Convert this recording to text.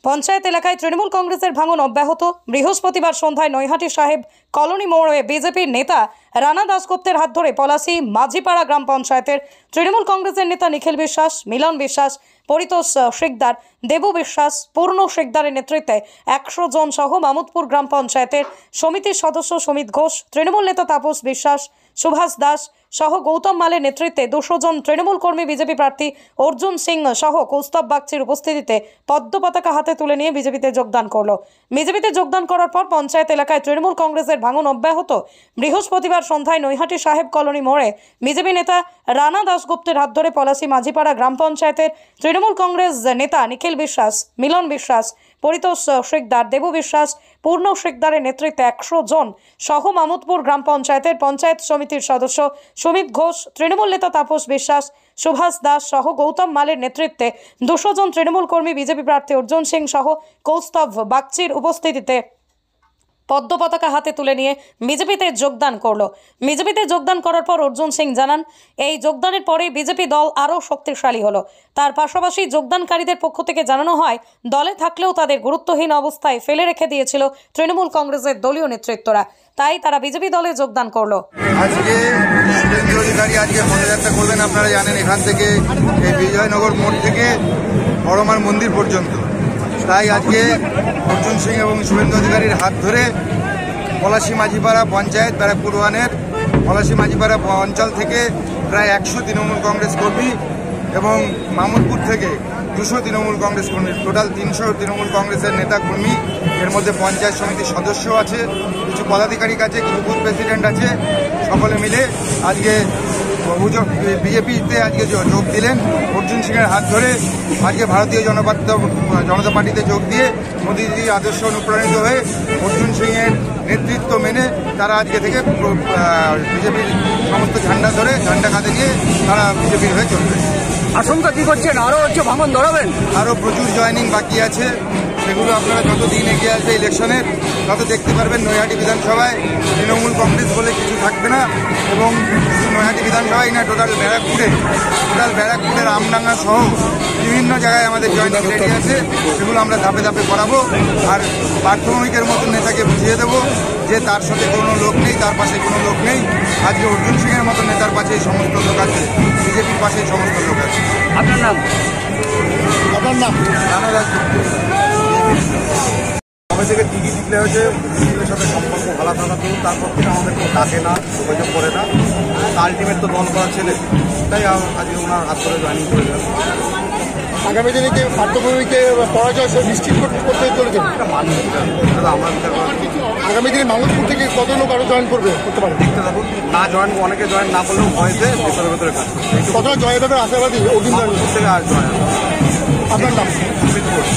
পঞ্চায়েত এলাকায় তৃণমূল কংগ্রেসের ভাঙন অব্যাহত। বৃহস্পতিবার সন্ধ্যায় নৈহাটি সাহেব কলোনি মোড়ে বিজেপির নেতা রানা দাশগুপ্তের হাত ধরে পলাশী মাঝিপাড়া গ্রাম পঞ্চায়েতের তৃণমূল কংগ্রেসের নেতা নিখিল বিশ্বাস, মিলন বিশ্বাস, পরিতোষ শিকদার, দেবু বিশ্বাস, পূর্ণ শিকদারের নেতৃত্বে 100 জন সহ মামুদপুর গ্রাম পঞ্চায়েতের সমিতির সদস্য সমিত ঘোষ, তৃণমূল নেতা তাপস বিশ্বাস, সুভাষ দাস সহ গৌতম মালের নেতৃত্বে 200 জন তৃণমূল কর্মী বিজেপি প্রার্থী অর্জুন সিং সহ কৌস্তব বাগচির উপস্থিতিতে পদ্ম পতাকা হাতে তুলে নিয়ে বিজেপিতে যোগদান করলো। বিজেপিতে যোগদান করার পর পঞ্চায়েত এলাকায় তৃণমূল কংগ্রেসের ভাঙন অব্যাহত। বৃহস্পতিবার সন্ধ্যায় নৈহাটি সাহেব কলোনি মোড়ে বিজেপি নেতা রানা দাশগুপ্তের হাত ধরে পলাশী মাঝিপাড়া গ্রাম পঞ্চায়েতের তৃণমূল কংগ্রেস নেতা নিখিল বিশ্বাস, মিলন বিশ্বাস, পরিতোষ শিকদার, দেবু বিশ্বাস, পূর্ণ শিকদারের নেতৃত্বে 100 জন সহ মামুদপুর গ্রাম পঞ্চায়েতের পঞ্চায়েত সমিতির সদস্য সমিত ঘোষ, তৃণমূল নেতা তাপস বিশ্বাস, সুভাষ দাস সহ গৌতম মালের নেতৃত্বে 200 জন তৃণমূল কর্মী বিজেপি প্রার্থী অর্জুন সিং সহ কৌস্তব বাগচির উপস্থিতিতে পদ্ম পতাকা হাতে তুলে নিয়ে বিজেপিতে যোগদান করলো। বিজেপিতে যোগদান করার পর অর্জুন সিং জানান, এই যোগদানের পরে বিজেপি দল আরও শক্তিশালী হলো। তার পাশাপাশি যোগদানকারীদের পক্ষ থেকে জানানো হয়, দলে থাকলেও তাদের গুরুত্বহীন অবস্থায় ফেলে রেখে দিয়েছিল তৃণমূল কংগ্রেসের দলীয় নেতৃত্বরা, তাই তারা বিজেপি দলে যোগদান করলো। আজকে শুভেন্দু অধিকারী আজকে পদযাত্রা করবেন, আপনারা জানেন, এখান থেকে এই বিজয়নগর মোড় থেকে বড়মার মন্দির পর্যন্ত। তাই আজকে অর্জুন সিং এবং শুভেন্দু অধিকারীর হাত ধরে পলাশী মাঝিপাড়া পঞ্চায়েত ব্যারাকপুর ওয়ানের পলাশী মাঝিপাড়া অঞ্চল থেকে প্রায় 100 তৃণমূল কংগ্রেস কর্মী এবং মামুদপুর থেকে 200 তৃণমূল কংগ্রেস কর্মী, টোটাল 300 তৃণমূল কংগ্রেসের নেতা কর্মী, এর মধ্যে পঞ্চায়েত সমিতির সদস্য আছে, কিছু পদাধিকারিক আছে, কিছু বুথ প্রেসিডেন্ট আছে, সকলে মিলে আজকে বিজেপিতে আজকে যোগ দিলেন। অর্জুন সিংয়ের হাত ধরে আজকে ভারতীয় জনতা পার্টিতে যোগ দিয়ে মোদীজির আদর্শ অনুপ্রাণিত হয়ে অর্জুন সিংয়ের নেতৃত্ব মেনে তারা আজকে থেকে বিজেপির সমস্ত ঝান্ডা কাঁধে নিয়ে তারা বিজেপির হয়ে চলবে। আশঙ্কা কি করছেন, আরও ভাঙন ধরাবেন? আরও প্রচুর জয়েনিং বাকি আছে, সেগুলো আপনারা যত দিন এগিয়ে আসবে ইলেকশনের তত দেখতে পারবেন। নৈহাটি বিধানসভায় তৃণমূল কংগ্রেস বলে কিছু থাকবে না, এবং নৈহাটি বিধানসভায় না, টোটাল ব্যারাকপুরের আমডাঙ্গা সহ বিভিন্ন জায়গায় আমাদের জয়েনিং রেডি আছে, সেগুলো আমরা ধাপে ধাপে করাবো। আর প্রাথমিকের মতন নেতাকে বুঝিয়ে দেবো যে তার সাথে কোনো লোক নেই, তার পাশে কোনো লোক নেই। আজকে অর্জুন সিংয়ের মতো নেতার পাশেই সমস্ত লোক আছে, বিজেপির পাশেই সমস্ত লোক আছে। আপনার নাম? রানা দাশগুপ্ত। সবাই থেকে টিকি ডিক্লেয়ার হয়েছে, বিজেপির সাথে সম্পর্ক ভালো থাকা, তো তারপর থেকে আমাদের কেউ ডাকে না, যোগাযোগ করে না। আলটিমেট তো দল করার ছেলে, তাই আজকে ওনার হাত ধরে জয়েনিং করে দেন। আগামী দিনে যে পাঠ্যভূমিকে পরাজয় নিশ্চিত করতে চলেছে, আমার আগামী দিনে মামুদপুর থেকে কত লোক আরো জয়েন করতে পারে দেখতে থাকুন। না জয়েন, অনেকে জয়েন না করলেও ভয়েতে ভেতরে ভেতরে কাজ কতটা জয়ের ব্যাপারে আশাবাদী অর্জুন থেকে আর জয়েন। আপনার নাম? সমিত ঘোষ।